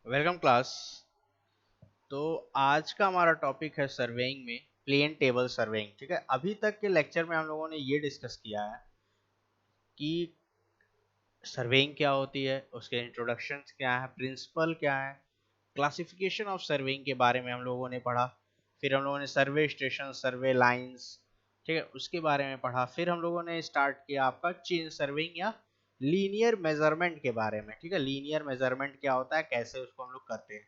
Welcome class. तो आज का हमारा टॉपिक है सर्वेइंग में प्लेन टेबल सर्वेइंग। ठीक है, अभी तक के लेक्चर में हम लोगों ने ये डिस्कस किया है कि सर्वेइंग क्या होती है, उसके इंट्रोडक्शन क्या है, प्रिंसिपल क्या है, क्लासिफिकेशन ऑफ सर्वेइंग के बारे में हम लोगों ने पढ़ा। फिर हम लोगों ने सर्वे स्टेशन, सर्वे लाइंस, ठीक है, उसके बारे में पढ़ा। फिर हम लोगों ने स्टार्ट किया आपका चेन सर्वेइंग या लीनियर मेजरमेंट के बारे में। ठीक है, लीनियर मेजरमेंट क्या होता है, कैसे उसको हम लोग करते हैं।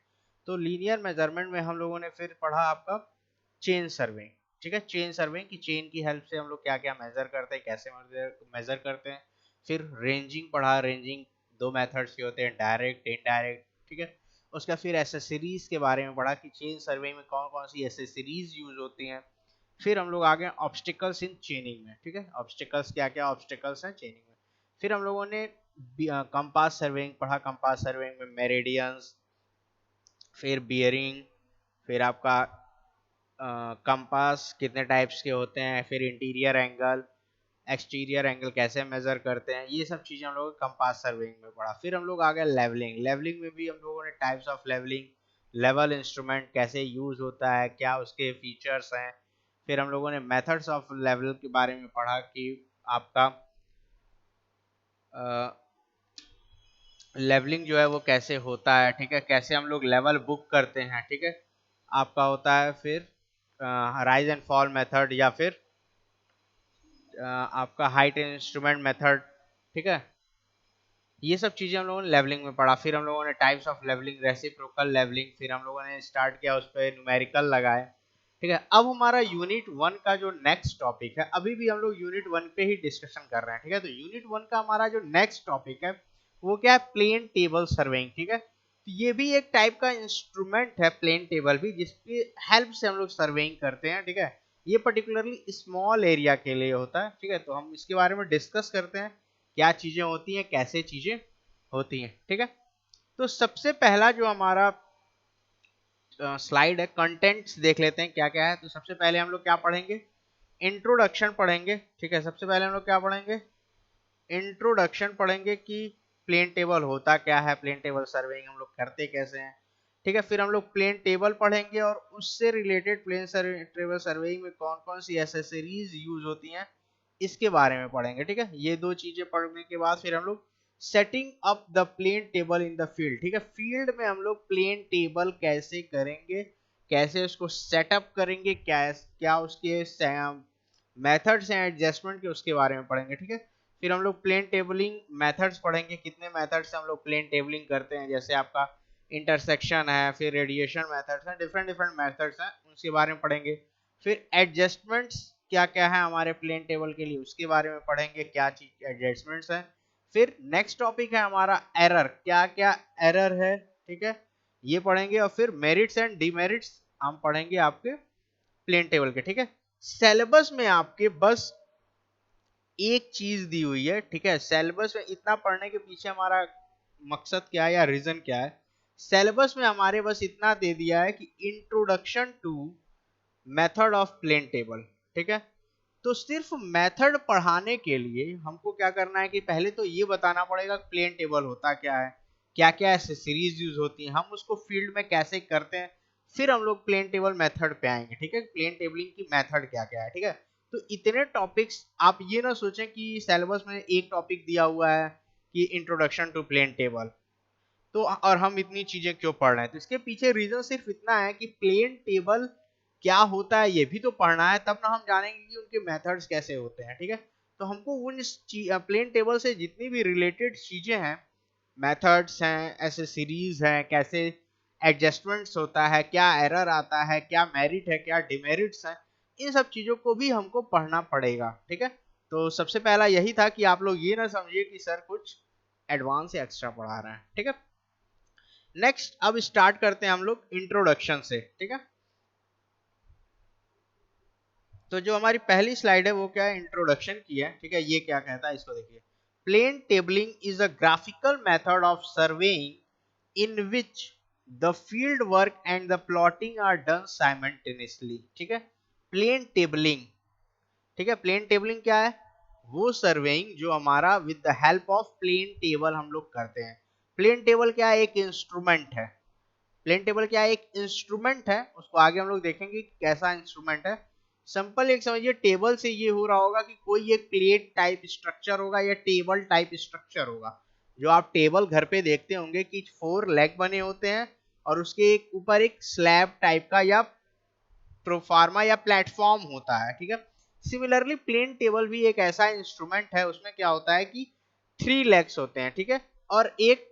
तो लीनियर मेजरमेंट में हम लोगों ने फिर पढ़ा आपका चेन सर्वेइंग। ठीक है, चेन सर्वेइंग की चेन की हेल्प से हम लोग क्या क्या मेजर करते हैं, कैसे मेजर करते हैं। फिर रेंजिंग पढ़ा, रेंजिंग दो मेथड्स के होते हैं, डायरेक्ट, इनडायरेक्ट। ठीक है, उसका फिर एसेसरीज के बारे में पढ़ा कि चेन सर्वे में कौन कौन सी एसेसरीज यूज होती हैं। फिर हम लोग आ गए ऑब्स्टिकल्स इन चेनिंग में। ठीक है, ऑब्स्टिकल्स क्या क्या ऑब्स्टिकल्स हैं चेनिंग में। फिर हम लोगों ने कंपास सर्वेइंग पढ़ा, कंपास सर्वेइंग में मेरिडियंस, फिर बियरिंग, फिर आपका कंपास कितने टाइप्स के होते हैं, फिर इंटीरियर एंगल, एक्सटीरियर एंगल कैसे मेजर करते हैं, ये सब चीजें हम लोग कंपास सर्वेइंग में पढ़ा। फिर हम लोग आ गए लेवलिंग। लेवलिंग में भी हम लोगों ने types of levelling, level instrument कैसे यूज होता है, क्या उसके फीचर्स हैं। फिर हम लोगों ने मेथड्स ऑफ लेवल के बारे में पढ़ा कि आपका लेवलिंग जो है वो कैसे होता है। ठीक है, कैसे हम लोग लेवल बुक करते हैं। ठीक है, आपका होता है फिर राइज एंड फॉल मेथड, या फिर आपका हाइट इंस्ट्रूमेंट मेथड। ठीक है, ये सब चीजें हम लोगों ने लेवलिंग में पढ़ा। फिर हम लोगों ने types of levelling, reciprocal levelling, फिर हम लोगों ने स्टार्ट किया उस पर न्यूमेरिकल लगाए। ठीक है, अब हमारा यूनिट वन का जो नेक्स्ट टॉपिक है, अभी भी हम लोग यूनिट वन पे ही डिस्कशन कर रहे हैं। ठीक है, तो यूनिट वन का हमारा जो नेक्स्ट टॉपिक है वो क्या है, प्लेन टेबल सर्वेइंग। ठीक है, तो ये भी एक टाइप का इंस्ट्रूमेंट है, प्लेन टेबल भी, जिसकी हेल्प से हम लोग सर्वेइंग करते हैं। ठीक है, ये पर्टिकुलरली स्मॉल एरिया के लिए होता है। ठीक है, तो हम इसके बारे में डिस्कस करते हैं, क्या चीजें होती हैं, कैसे चीजें होती हैं। ठीक है, तो सबसे पहला जो हमारा स्लाइड है, कंटेंट्स देख लेते हैं क्या क्या है। तो सबसे पहले हम लोग क्या पढ़ेंगे, इंट्रोडक्शन पढ़ेंगे। ठीक है, सबसे पहले हम लोग क्या पढ़ेंगे, इंट्रोडक्शन पढ़ेंगे कि प्लेन टेबल होता क्या है, प्लेन टेबल सर्वेइंग हम लोग करते कैसे हैं। ठीक है, फिर हम लोग प्लेन टेबल पढ़ेंगे और उससे रिलेटेड प्लेन टेबल सर्वेइंग में कौन कौन सी एसेसरीज यूज होती हैं इसके बारे में पढ़ेंगे। ठीक है, ये दो चीजें पढ़ने के बाद फिर हम लोग setting up the plane table in the field. ठीक है, फील्ड में हम लोग प्लेन टेबल कैसे करेंगे, कैसे उसको सेटअप करेंगे, क्या क्या उसके मेथड्स हैं एडजस्टमेंट के, उसके बारे में पढ़ेंगे। ठीक है, फिर हम लोग प्लेन टेबलिंग मेथड्स पढ़ेंगे, कितने मेथड से हम लोग प्लेन टेबलिंग करते हैं, जैसे आपका इंटरसेक्शन है, फिर रेडिएशन मेथड्स हैं, डिफरेंट डिफरेंट मेथड्स हैं, उसके बारे में पढ़ेंगे। फिर एडजस्टमेंट्स क्या क्या है हमारे प्लेन टेबल के लिए, उसके बारे में पढ़ेंगे, क्या चीज एडजस्टमेंट्स हैं। फिर नेक्स्ट टॉपिक है हमारा एरर, क्या क्या एरर है। ठीक है, ये पढ़ेंगे। और फिर मेरिट्स एंड डिमेरिट्स हम पढ़ेंगे आपके प्लेन टेबल के। ठीक है, सिलेबस में आपके बस एक चीज दी हुई है। ठीक है, सिलेबस में इतना पढ़ने के पीछे हमारा मकसद क्या है या रीजन क्या है, सिलेबस में हमारे बस इतना दे दिया है कि introduction to method of plane table. ठीक है, तो सिर्फ मेथड पढ़ाने के लिए हमको क्या करना है कि पहले तो ये बताना पड़ेगा प्लेन टेबल होता क्या है, क्या क्या एसेसरीज यूज होती हैं, हम उसको फील्ड में कैसे करते हैं। फिर हम लोग प्लेन टेबल मेथड पे आएंगे। ठीक है, प्लेन टेबलिंग की मेथड क्या क्या है। ठीक है, तो इतने टॉपिक्स, आप ये ना सोचें कि सिलेबस में एक टॉपिक दिया हुआ है कि इंट्रोडक्शन टू प्लेन टेबल, तो और हम इतनी चीजें क्यों पढ़ रहे हैं। तो इसके पीछे रीजन सिर्फ इतना है कि प्लेन टेबल क्या होता है ये भी तो पढ़ना है, तब ना हम जानेंगे कि उनके मेथड्स कैसे होते हैं। ठीक है, तो हमको उन प्लेन टेबल से जितनी भी रिलेटेड चीजें हैं, मेथड्स हैं, ऐसे सीरीज हैं, कैसे एडजस्टमेंट्स होता है, क्या एरर आता है, क्या मेरिट है, क्या डिमेरिट्स हैं, इन सब चीजों को भी हमको पढ़ना पड़ेगा। ठीक है, तो सबसे पहला यही था कि आप लोग ये ना समझिए कि सर कुछ एडवांस या एक्स्ट्रा पढ़ा रहे हैं। ठीक है, नेक्स्ट अब स्टार्ट करते हैं हम लोग इंट्रोडक्शन से। ठीक है, तो जो हमारी पहली स्लाइड है वो क्या है, इंट्रोडक्शन की है। ठीक है, ये क्या कहता है इसको देखिए, plane tabling is a graphical method of surveying in which the field work and the plotting are done simultaneously. ठीक है, प्लेन टेबलिंग। ठीक है, प्लेन टेबलिंग क्या है, वो सर्वेइंग जो हमारा with the help of plane table हम लोग करते हैं। प्लेन टेबल क्या है, एक इंस्ट्रूमेंट है। प्लेन टेबल क्या है, एक इंस्ट्रूमेंट है, उसको आगे हम लोग देखेंगे कि कैसा इंस्ट्रूमेंट है। सिंपल एक समझिए, टेबल से ये हो रहा होगा कि कोई एक प्लेट टाइप स्ट्रक्चर होगा या टेबल टाइप स्ट्रक्चर होगा। जो आप टेबल घर पे देखते होंगे कि 4 लेग बने होते हैं और उसके ऊपर एक स्लैब टाइप का या प्रोफार्मा या प्लेटफॉर्म होता है, ठीक है। सिमिलरली प्लेन टेबल भी एक ऐसा इंस्ट्रूमेंट है, उसमें क्या होता है कि 3 लेग्स होते हैं, ठीक है, और एक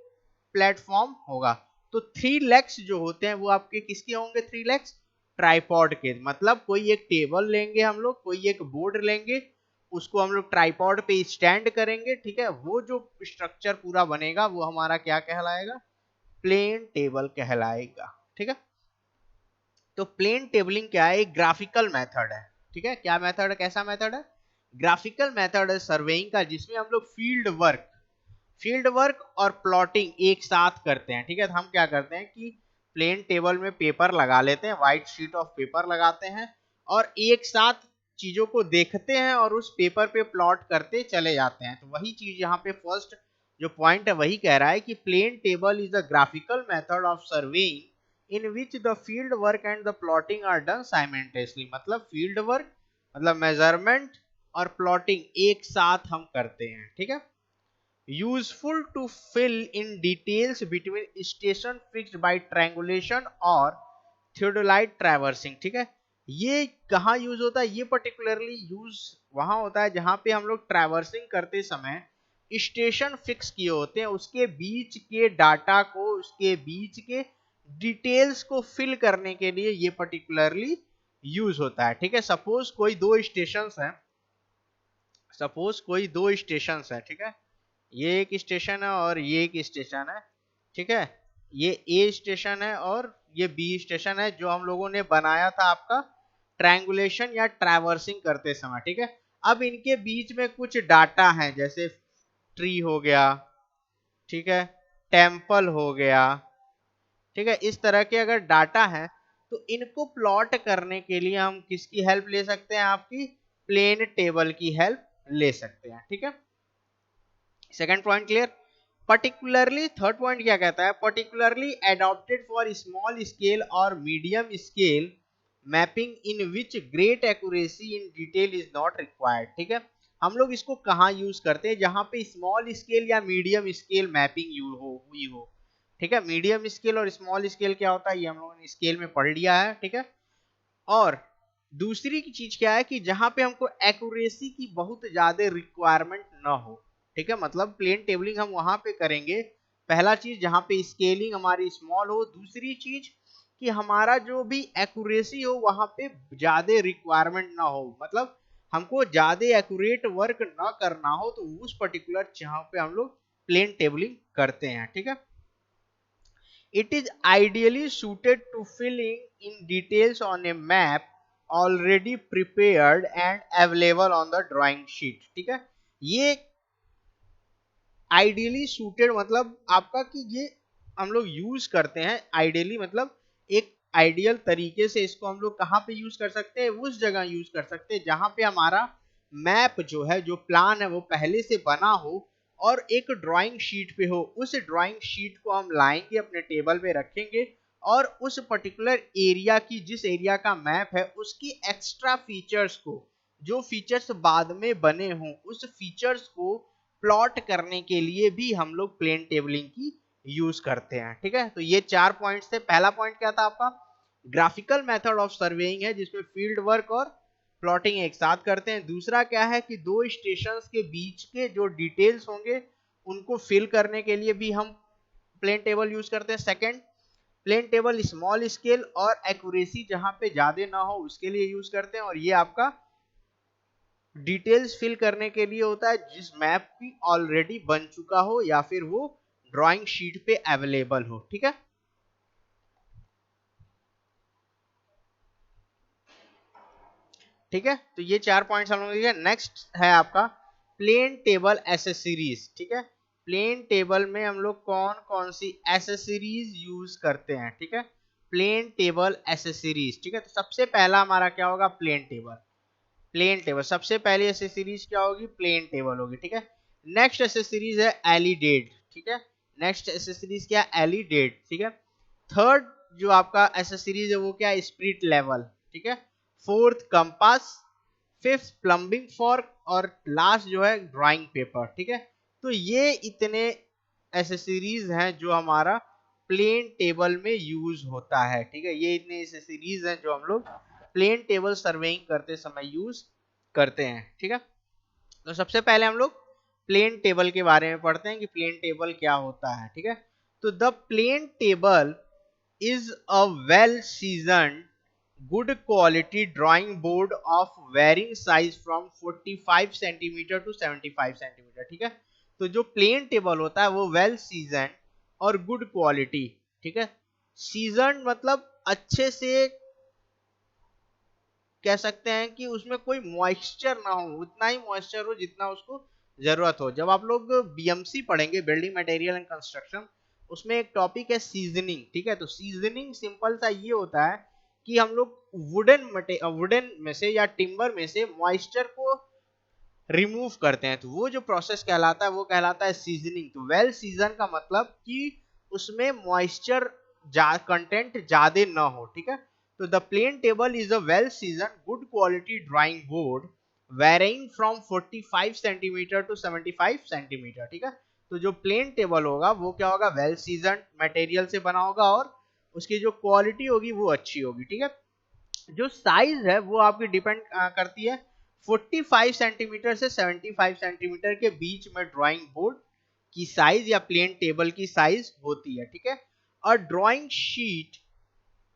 प्लेटफॉर्म होगा। तो 3 लेग्स जो होते हैं वो आपके किसके होंगे, 3 लेग्स ट्राइपॉड के। मतलब कोई एक टेबल लेंगे हम लोग, कोई एक बोर्ड लेंगे, उसको हम लोग ट्राइपॉड पे स्टैंड करेंगे, ठीक है। वो जो स्ट्रक्चर पूरा बनेगा वो हमारा क्या कहलाएगा, प्लेन टेबल कहलाएगा, ठीक है। तो प्लेन टेबलिंग क्या है, एक ग्राफिकल मेथड है, ठीक है। क्या मेथड है, कैसा मेथड है, ग्राफिकल मेथड है सर्वेइंग का, जिसमें हम लोग फील्ड वर्क और प्लॉटिंग एक साथ करते हैं, ठीक है। तो हम क्या करते हैं कि प्लेन टेबल में पेपर लगा लेते हैं, व्हाइट शीट ऑफ पेपर लगाते हैं और एक साथ चीजों को देखते हैं और उस पेपर पे प्लॉट करते चले जाते हैं। तो वही चीज यहाँ पे फर्स्ट जो पॉइंट है वही कह रहा है कि plane table is a graphical method of surveying in which the field work and the plotting are done simultaneously. मतलब फील्ड वर्क मतलब मेजरमेंट और प्लॉटिंग एक साथ हम करते हैं, ठीक है। useful to fill in details between station fixed by triangulation और theodolite traversing, ठीक है। ये कहाँ यूज होता है, ये पर्टिकुलरली यूज वहां होता है जहां पे हम लोग ट्रैवर्सिंग करते समय स्टेशन फिक्स किए होते हैं, उसके बीच के डाटा को, उसके बीच के डिटेल्स को फिल करने के लिए ये पर्टिकुलरली यूज होता है, ठीक है। सपोज कोई दो स्टेशन है, ठीक है। ये एक स्टेशन है और ये एक स्टेशन है, ठीक है। ये ए स्टेशन है और ये बी स्टेशन है, जो हम लोगों ने बनाया था आपका ट्रायंगुलेशन या ट्रैवर्सिंग करते समय, ठीक है। अब इनके बीच में कुछ डाटा है, जैसे ट्री हो गया, ठीक है, टेम्पल हो गया, ठीक है। इस तरह के अगर डाटा है तो इनको प्लॉट करने के लिए हम किसकी हेल्प ले सकते हैं, आपकी प्लेन टेबल की हेल्प ले सकते हैं, ठीक है। Second point clear. Particularly third point क्या कहता है, particularly adopted for small scale और medium scale mapping in which great accuracy in detail is not required, ठीक है। हम लोग इसको कहाँ यूज करते हैं, जहां पे स्मॉल स्केल या मीडियम स्केल मैपिंग हुई हो, ठीक है। मीडियम स्केल और स्मॉल स्केल क्या होता है ये हम लोगों ने स्केल में पढ़ लिया है, ठीक है। और दूसरी की चीज क्या है कि जहां पे हमको एक्यूरेसी की बहुत ज्यादा रिक्वायरमेंट ना हो, ठीक है। मतलब प्लेन टेबलिंग हम वहां पे करेंगे, पहला चीज जहां पे स्केलिंग हमारी स्मॉल हो, दूसरी चीज कि हमारा जो भी एक्यूरेसी हो वहां पे ज्यादा रिक्वायरमेंट ना हो, मतलब हमको ज्यादा एक्यूरेट वर्क ना करना हो, तो उस पर्टिकुलर जहां पे हम लोग प्लेन टेबलिंग करते हैं, ठीक है। It is ideally suited to filling in details on a map already prepared and available on the drawing sheet, ठीक है। ये आइडियली सूटेड मतलब आपका कि ये हम लोग यूज करते हैं आइडियली, मतलब एक आइडियल तरीके से इसको हम लोग कहाँ पे यूज कर सकते हैं, उस जगह यूज कर सकते हैं जहां पे हमारा मैप जो है, जो प्लान है वो पहले से बना हो और एक ड्राइंग शीट पे हो। उस ड्राइंग शीट को हम लाएंगे अपने टेबल पे रखेंगे और उस पर्टिकुलर एरिया की, जिस एरिया का मैप है उसकी एक्स्ट्रा फीचर्स को, जो फीचर्स बाद में बने हों उस फीचर्स को प्लॉट करने के लिए भी हम लोग प्लेन टेबलिंग की यूज करते हैं, ठीक है। तो ये 4 पॉइंट्स थे। पहला पॉइंट क्या था आपका, ग्राफिकल मेथड ऑफ सर्वेइंग है जिसमें फील्ड वर्क और प्लॉटिंग एक साथ करते हैं। दूसरा क्या है कि दो स्टेशंस के बीच के जो डिटेल्स होंगे उनको फिल करने के लिए भी हम प्लेन टेबल यूज करते हैं। Second, plane table small scale और एक्यूरेसी जहां पे ज्यादा ना हो उसके लिए यूज करते हैं, और ये आपका डिटेल्स फिल करने के लिए होता है जिस मैप की ऑलरेडी बन चुका हो या फिर वो ड्राइंग शीट पे अवेलेबल हो, ठीक है। ठीक है, तो ये 4 पॉइंट्स हम लोग। नेक्स्ट है आपका प्लेन टेबल एसेसरीज, ठीक है। प्लेन टेबल में हम लोग कौन कौन सी एसेसरीज यूज करते हैं, ठीक है। प्लेन टेबल एसेसरीज, ठीक है। तो सबसे पहला हमारा क्या होगा, प्लेन टेबल सबसे पहली एसेसरीज क्या होगी, प्लेन टेबल होगी, ठीक है। नेक्स्ट एसेसरीज है एलिडेट, ठीक है। नेक्स्ट एसेसरीज क्या, एलिडेट, ठीक है। थर्ड जो आपका एसेसरीज है वो क्या है, स्पिरिट लेवल, ठीक है। Fourth compass, fifth plumbing fork, और लास्ट जो है ड्राइंग पेपर, ठीक है। तो ये इतने एसेसरीज हैं जो हमारा प्लेन टेबल में यूज होता है, ठीक है। ये इतने एसेसरीज हैं जो हम लोग प्लेन टेबल सर्वेइंग करते समय यूज करते हैं, ठीक है। तो सबसे पहले हम लोग प्लेन टेबल के बारे में पढ़ते हैं कि प्लेन टेबल क्या होता है, ठीक है। तो the plane table is a well seasoned good quality drawing board of varying size from 45 centimeter to 75 centimeter, ठीक है। तो जो प्लेन टेबल होता है वो वेल सीजन और गुड क्वालिटी, ठीक है। सीजन मतलब अच्छे से कह सकते हैं कि उसमें कोई मॉइस्चर ना हो, उतना ही मॉइस्चर हो जितना उसको जरूरत हो। जब आप लोग बीएमसी पढ़ेंगे, बिल्डिंग मटेरियल एंड कंस्ट्रक्शन, उसमें एक टॉपिक है सीजनिंग, ठीक है। तो सीजनिंग सिंपल सा ये होता है कि हम लोग वुडन में से या टिम्बर में से मॉइस्चर को रिमूव करते हैं, तो वो जो प्रोसेस कहलाता है वो कहलाता है सीजनिंग। तो वेल सीजन का मतलब कि उसमें मॉइस्चर कंटेंट ज्यादा ना हो, ठीक है। तो the plane table is a well season good quality drawing board varying from 45 centimetre to 75 centimetre, ठीक है। तो जो प्लेन टेबल होगा वो क्या होगा, वेल सीजन मटेरियल से बना होगा और उसकी जो क्वालिटी होगी वो अच्छी होगी, ठीक है। जो साइज है वो आपकी डिपेंड करती है 45 सेंटीमीटर से 75 सेंटीमीटर के बीच में ड्राइंग बोर्ड की साइज या प्लेन टेबल की साइज होती है, ठीक है। और drawing sheet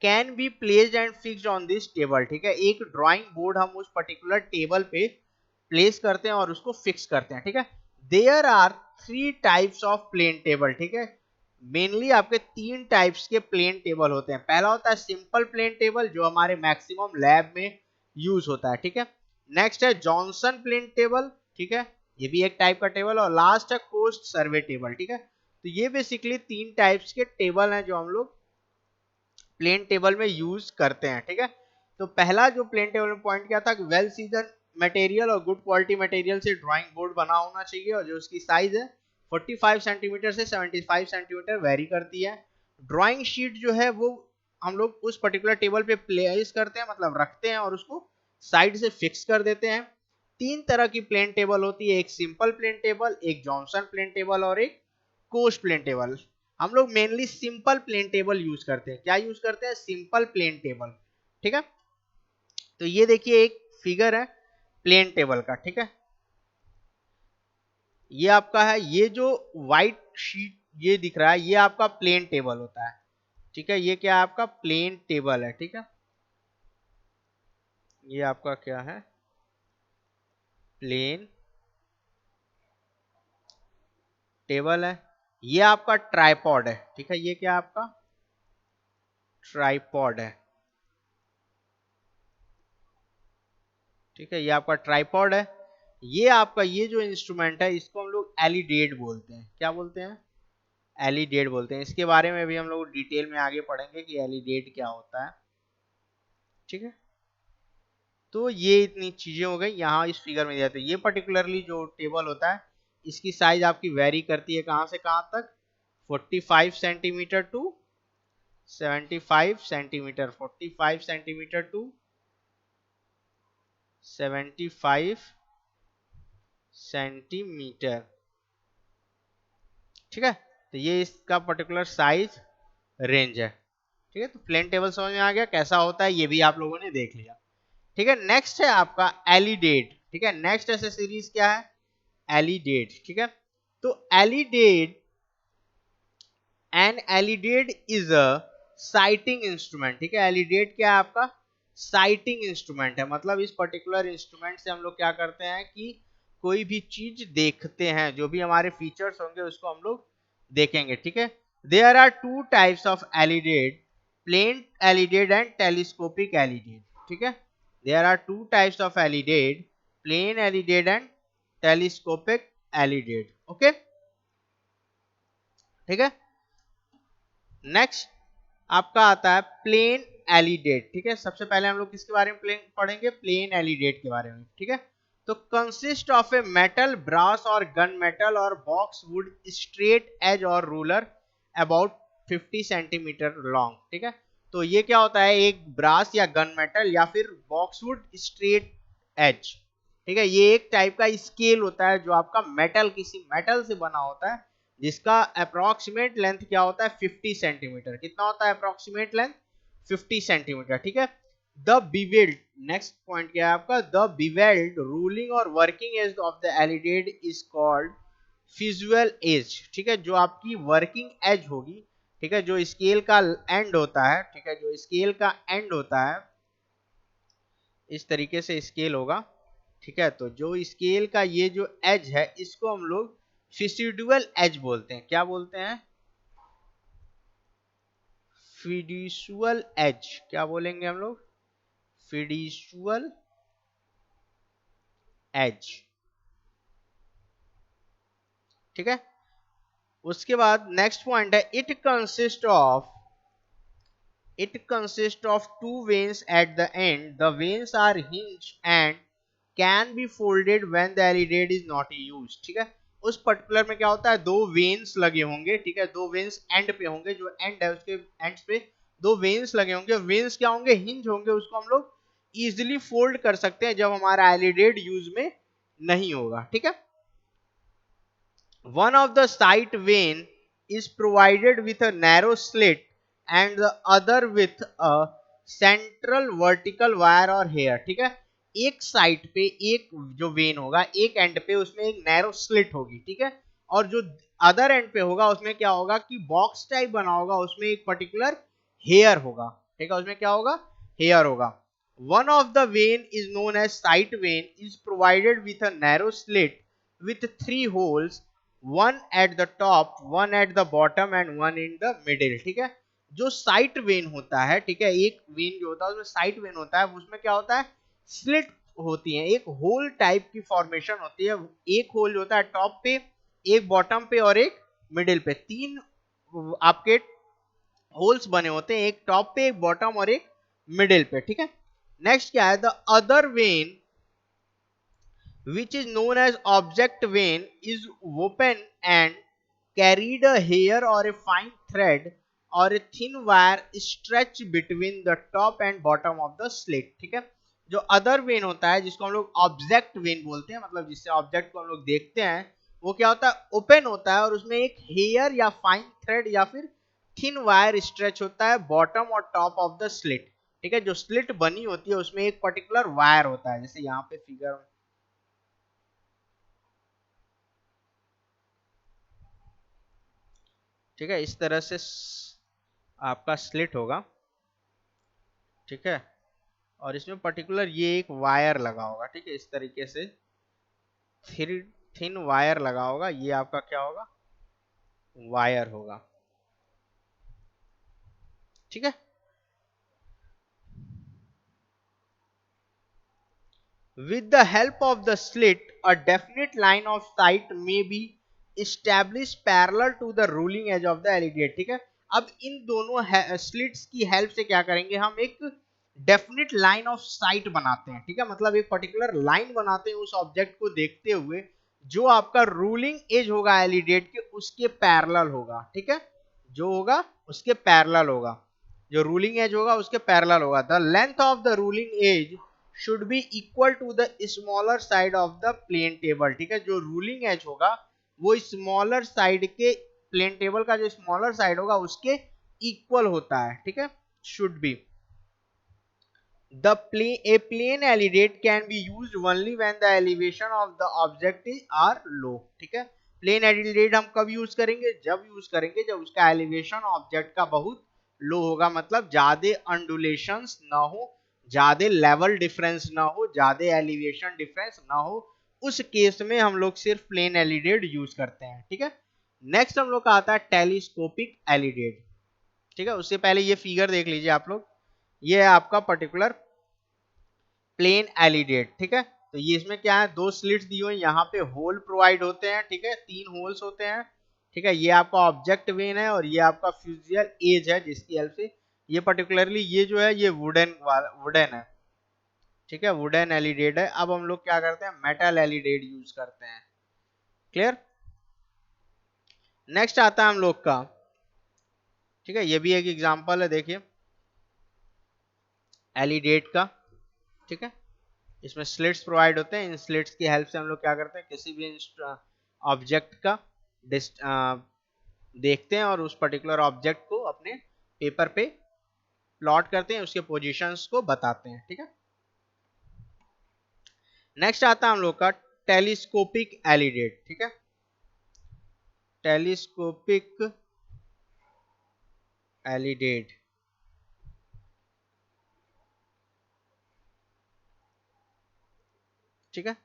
can be placed and fixed on this table, ठीक है। एक ड्राइंग बोर्ड हम उस पर्टिकुलर टेबल पे प्लेस करते हैं और उसको फिक्स करते हैं, ठीक है। There are 3 types of plane table, ठीक है। मेनली आपके 3 टाइप्स के प्लेन टेबल होते हैं। पहला होता है सिंपल प्लेन टेबल जो हमारे मैक्सिमम लैब में यूज होता है, ठीक है। नेक्स्ट है जॉनसन प्लेन टेबल, ठीक है, ये भी एक टाइप का टेबल। और लास्ट है कोस्ट सर्वे टेबल, ठीक है। तो ये बेसिकली 3 टाइप्स के टेबल हैं जो हम लोग प्लेन टेबल में यूज करते हैं, ठीक है। तो पहला जो प्लेन टेबल में पॉइंट किया था कि वेल सीजन मटेरियल और गुड क्वालिटी मटेरियल से ड्राइंग बोर्ड बना होना चाहिए और जो उसकी साइज है 45 सेंटीमीटर से 75 सेंटीमीटर वेरी करती है। ड्राइंग शीट जो है वो हम लोग उस पर्टिकुलर टेबल पे प्लेस करते हैं, मतलब रखते हैं और उसको साइड से फिक्स कर देते हैं। 3 तरह की प्लेन टेबल होती है, एक सिंपल प्लेन टेबल, एक जॉनसन प्लेन टेबल और एक कोस्ट प्लेन टेबल। हम लोग mainly simple plain table use करते हैं। क्या यूज करते हैं, सिंपल प्लेन टेबल, ठीक है। तो ये देखिए एक फिगर है प्लेन टेबल का, ठीक है। ये आपका है, ये जो व्हाइट शीट ये दिख रहा है ये आपका प्लेन टेबल होता है, ठीक है। ये क्या है, आपका प्लेन टेबल है, ठीक है। ये आपका क्या है, प्लेन टेबल है। ये आपका ट्राइपॉड है, ठीक है। ये क्या आपका ट्राइपॉड है, ठीक है। ये आपका ट्राइपॉड है। ये आपका ये जो इंस्ट्रूमेंट है इसको हम लोग एलिडेट बोलते हैं। क्या बोलते हैं, एलिडेट बोलते हैं। इसके बारे में भी हम लोग डिटेल में आगे पढ़ेंगे कि एलिडेट क्या होता है, ठीक है। तो ये इतनी चीजें हो गई यहाँ इस फिगर में दिया। तो ये पर्टिकुलरली जो टेबल होता है इसकी साइज आपकी वेरी करती है कहाँ से कहाँ तक, 45 centimetre to 75 centimetre, 45 centimetre to 75 centimetre, ठीक है। तो ये इसका पर्टिकुलर साइज रेंज है, ठीक है। तो प्लेन टेबल समझ में आ गया कैसा होता है, ये भी आप लोगों ने देख लिया, ठीक है। नेक्स्ट है आपका एलिडेट, ठीक है। नेक्स्ट ऐसे सीरीज क्या है, एलिडेट, ठीक है। तो alidade an alidade is a sighting instrument, ठीक है। एलिडेट क्या है आपका, साइटिंग इंस्ट्रूमेंट है। मतलब इस पर्टिकुलर इंस्ट्रूमेंट से हम लोग क्या करते हैं कि कोई भी चीज देखते हैं, जो भी हमारे फीचर्स होंगे उसको हम लोग देखेंगे, ठीक है। There are 2 types of alidade, plain alidade and telescopic alidade, ठीक है। There are 2 types of alidade, plain alidade and telescopic alidade, okay, ठीक है। नेक्स्ट आपका आता है प्लेन एलिडेट, ठीक है। सबसे पहले हम लोग किसके बारे में पढ़ेंगे, प्लेन एलिडेट के बारे में, ठीक है। तो consist of a metal, brass और गन मेटल और बॉक्स वुड स्ट्रेट एज और रूलर अबाउट 50 सेंटीमीटर लॉन्ग, ठीक है। तो ये क्या होता है, एक ब्रास या गन मेटल या फिर बॉक्सवुड स्ट्रेट एज, ठीक है। ये एक टाइप का स्केल होता है जो आपका मेटल, किसी मेटल से बना होता है, जिसका अप्रोक्सीमेट लेंथ क्या होता है 50 सेंटीमीटर। कितना होता है अप्रोक्सीमेट लेंथ 50 सेंटीमीटर, ठीक है। द बिवेल्ड, नेक्स्ट पॉइंट क्या है आपका, द बिवेल्ड रूलिंग और working edge of the alidade is called fiducial edge, ठीक है। जो आपकी वर्किंग एज होगी, ठीक है, जो स्केल का एंड होता है, ठीक है, जो स्केल का एंड होता है, इस तरीके से स्केल होगा, ठीक है। तो जो स्केल का ये जो एज है इसको हम लोग फिड्यूशियल एज बोलते हैं। क्या बोलते हैं, फिड्यूशियल एज। क्या बोलेंगे हम लोग, फिड्यूशियल एज, ठीक है। उसके बाद नेक्स्ट पॉइंट है, it consists of two veins at the end. The veins are hinged and can be folded when the eledate is not used, ठीक है। उस पर्टिकुलर में क्या होता है, दो वेन्स लगे होंगे, ठीक है, दो वेन्स एंड पे होंगे, जो एंड है उसके एंड्स पे दो वेन्स लगे होंगे। वेन्स क्या होंगे, हिंज होंगे, उसको हम लोग इजिली फोल्ड कर सकते हैं जब हमारा एलिडेट यूज में नहीं होगा, ठीक है। One of the side vein is provided with a narrow slit and the other with a central vertical wire or hair, ठीक है। एक साइड पे एक जो वेन होगा, एक एंड पे उसमें एक नैरो स्लिट होगी, ठीक है, और जो अदर एंड पे होगा उसमें क्या होगा कि बॉक्स टाइप बना होगा, उसमें एक पर्टिकुलर हेयर होगा, ठीक है, उसमें क्या होगा, हेयर होगा। One of the vein is known as sight vein is provided with a narrow slit with three holes, one at the top, one at the bottom and one in the middle, ठीक है। जो site when होता है, ठीक है, एक when जो होता है उसमें साइट वेन होता है, उसमें क्या होता है, स्लिट होती है, एक होल टाइप की फॉर्मेशन होती है। एक होल होता है टॉप पे, एक बॉटम पे और एक मिडिल पे, तीन आपके होल्स बने होते हैं, एक टॉप पे, एक बॉटम और एक मिडिल पे, ठीक है। नेक्स्ट क्या है, the other when which is known as object vein is open and carried a hair or a fine thread or a thin wire stretched between the top and bottom of the slit, ठीक है। जो other when होता है जिसको हम लोग object when बोलते हैं, मतलब जिससे ऑब्जेक्ट को हम लोग देखते हैं, वो क्या होता है, ओपन होता है और उसमें एक हेयर या फाइन थ्रेड या फिर थिन वायर स्ट्रेच होता है बॉटम और टॉप ऑफ द स्लिट, ठीक है। जो स्लिट बनी होती है उसमें एक पर्टिकुलर वायर होता है, जैसे यहाँ पे फिगर, ठीक है, इस तरह से आपका स्लिट होगा, ठीक है, और इसमें पर्टिकुलर ये एक वायर लगा होगा, ठीक है, इस तरीके से थिन वायर लगा होगा, ये आपका क्या होगा, वायर होगा, ठीक है। With the help of the slit, a definite line of sight may be established parallel to the ruling edge of the alligator, ठीक है। अब इन दोनों स्लिट्स की हेल्प से क्या करेंगे, हम एक डेफिनेट लाइन ऑफ साइट बनाते हैं, ठीक है, मतलब एक पर्टिकुलर लाइन बनाते हैं उस ऑब्जेक्ट को देखते हुए जो आपका रूलिंग एज होगा एलिडेट के उसके पैरेलल होगा, ठीक है, जो होगा उसके पैरेलल होगा, जो रूलिंग एज होगा उसके पैरेलल होगा। The length of the ruling edge should be equal to the smaller side of the plane table, ठीक है। जो रूलिंग एज होगा वो स्मॉलर साइड के, प्लेन टेबल का जो स्मॉलर साइड होगा उसके इक्वल होता है, ठीक है, should be. The plane, a plane alidate can be used only when the elevation of the object is are low, ठीक है। प्लेन एलिडेट हम कब यूज करेंगे, जब यूज करेंगे जब उसका एलिवेशन ऑब्जेक्ट का बहुत लो होगा, मतलब ज्यादा अंडुलेशंस ना हो, ज्यादा लेवल डिफरेंस ना हो, ज्यादा एलिवेशन डिफरेंस ना हो, उस केस में हम लोग सिर्फ प्लेन एलिडेट यूज करते हैं, ठीक है। नेक्स्ट हम लोग का आता है टेलीस्कोपिक एलिडेट, ठीक है। उससे पहले ये फिगर देख लीजिए आप लोग, ये है आपका पर्टिकुलर प्लेन एलिडेट, ठीक है। तो ये इसमें क्या है, दो स्लिट्स दी हुई, यहाँ पे होल प्रोवाइड होते हैं, ठीक है, तीन होल्स होते हैं, ठीक है। ये आपका ऑब्जेक्ट वेन है और ये आपका फ्यूजियल एज है जिसकी हेल्प से ये पर्टिकुलरली ये जो है ये वुडन है, ठीक है, वुडन एलिडेट है। अब हम लोग क्या करते हैं, मेटल एलिडेट यूज करते हैं, क्लियर। नेक्स्ट आता है हम लोग का, ठीक है, ये भी एक एग्जांपल है, देखिए एलिडेट का, ठीक है। इसमें स्लिट्स प्रोवाइड होते हैं, इन स्लिट्स की हेल्प से हम लोग क्या करते हैं, किसी भी ऑब्जेक्ट का देखते हैं और उस पर्टिकुलर ऑब्जेक्ट को अपने पेपर पे प्लॉट करते हैं, उसके पोजीशंस को बताते हैं, ठीक है। नेक्स्ट आता है हम लोग का टेलीस्कोपिक एलिडेट, ठीक है। टेलीस्कोपिक एलिडेट, ठीक है।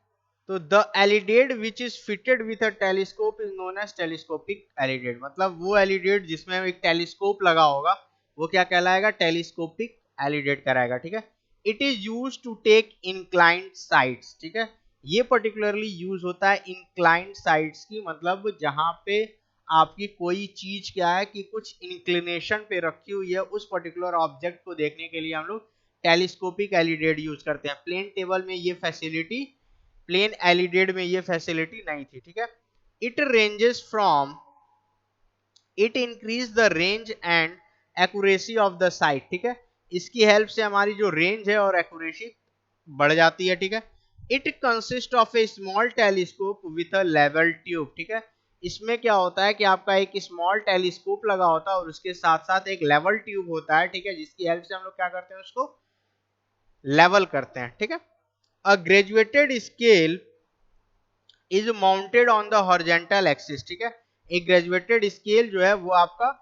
तो the alidade which is fitted with a telescope is known as telescopic alidade, मतलब वो एलिडेट जिसमें एक टेलीस्कोप लगा होगा वो क्या कहलाएगा, टेलीस्कोपिक एलिडेट कराएगा, ठीक है। It is use to take inclined sides, ठीक है। ये पर्टिकुलरली यूज होता है इंक्लाइंड साइड्स की, मतलब जहां पे आपकी कोई चीज क्या है कि कुछ इंक्लिनेशन पे रखी हुई है, उस पर्टिकुलर ऑब्जेक्ट को देखने के लिए हम लोग टेलीस्कोपिक एलिडेट यूज करते हैं। प्लेन टेबल में ये फैसिलिटी, प्लेन एलिडेट में ये फैसिलिटी नहीं थी, ठीक है। It ranges from, it increase the range and accuracy of the site, ठीक है। इसकी हेल्प से हमारी जो रेंज है और एक्यूरेसी बढ़ जाती है, ठीक है। It consist of A small telescope with a level tube, ठीक है। इसमें क्या होता है कि आपका एक स्मॉल टेलीस्कोप लगा होता है और उसके साथ साथ एक लेवल ट्यूब होता है, ठीक है, जिसकी हेल्प से हम लोग क्या करते हैं, उसको लेवल करते हैं, ठीक है। अ graduated scale is mounted on the horizontal axis, ठीक है। एक ग्रेजुएटेड स्केल जो है वो आपका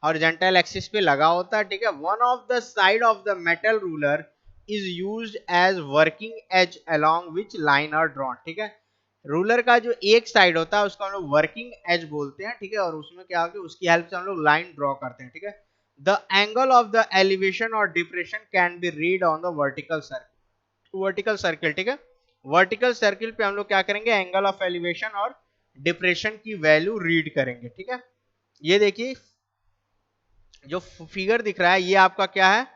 हॉरिजॉन्टल एक्सिस पे लगा होता है, ठीक है। One of the side of the metal ruler is used as working edge along which line are drawn, ठीक है। रूलर का जो एक साइड होता है उसको हम लोग वर्किंग एज बोलते हैं, ठीक है, और उसमें क्या होगा, उसकी हेल्प से हम लोग लाइन ड्रॉ करते हैं, ठीक है। The angle of the elevation और depression can be read on the vertical circle, vertical circle, ठीक है। वर्टिकल सर्किल पे हम लोग क्या करेंगे, एंगल ऑफ एलिवेशन और डिप्रेशन की वैल्यू रीड करेंगे, ठीक है। ये देखिए जो फिगर दिख रहा है ये आपका क्या है,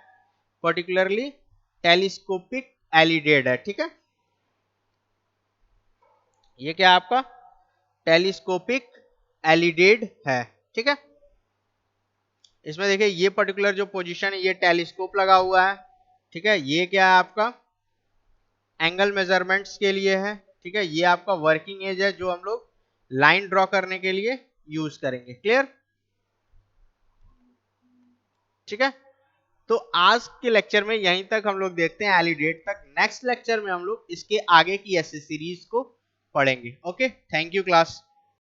पर्टिकुलरली टेलीस्कोपिक एलिडेट है, ठीक है। ये क्या आपका टेलीस्कोपिक एलिडेट है, ठीक है। इसमें देखिए ये पर्टिकुलर जो पोजीशन है ये टेलीस्कोप लगा हुआ है, ठीक है। ये क्या है आपका एंगल मेजरमेंट्स के लिए है, ठीक है। ये आपका वर्किंग एज है जो हम लोग लाइन ड्रॉ करने के लिए यूज करेंगे, क्लियर, ठीक है। तो आज के लेक्चर में यहीं तक हम लोग देखते हैं, एलिडेट तक। नेक्स्ट लेक्चर में हम लोग इसके आगे की एसेसरीज को पढ़ेंगे। Okay, thank you class.